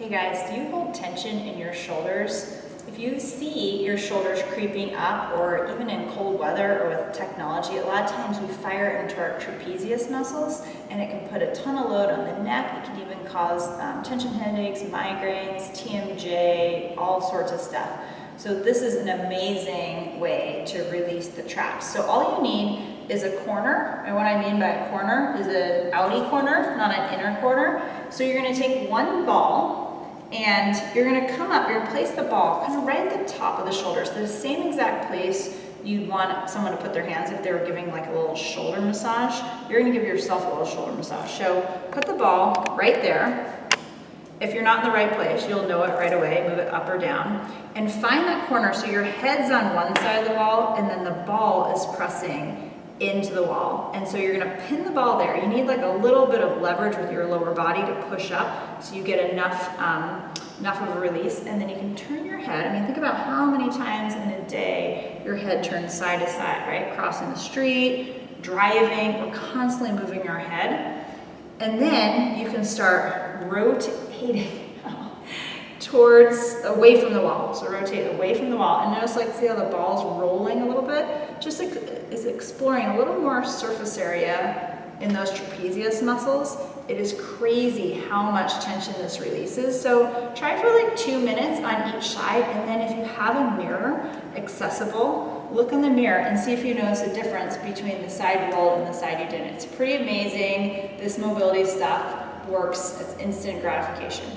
Hey guys, do you hold tension in your shoulders? If you see your shoulders creeping up, or even in cold weather or with technology, a lot of times we fire into our trapezius muscles and it can put a ton of load on the neck. It can even cause tension headaches, migraines, TMJ, all sorts of stuff. So this is an amazing way to release the traps. So all you need is a corner, and what I mean by a corner is an outie corner, not an inner corner. So you're gonna take one ball and you're gonna come up, you're gonna place the ball kind of right at the top of the shoulders, the same exact place you'd want someone to put their hands if they were giving like a little shoulder massage. You're gonna give yourself a little shoulder massage. So put the ball right there. If you're not in the right place, you'll know it right away. Move it up or down. And find that corner so your head's on one side of the wall and then the ball is pressing into the wall. And so you're gonna pin the ball there. You need like a little bit of leverage with your lower body to push up so you get enough of a release, and then you can turn your head. I mean, think about how many times in a day your head turns side to side, right? Crossing the street, driving, we're constantly moving our head. And then you can start rotating away from the wall. So rotate away from the wall, and notice, like, see how the ball's rolling a little bit? Just is exploring a little more surface area in those trapezius muscles. It is crazy how much tension this releases. So try for like 2 minutes on each side, and then if you have a mirror accessible, look in the mirror and see if you notice a difference between the side you rolled and the side you didn't. It's pretty amazing. This mobility stuff works. It's instant gratification.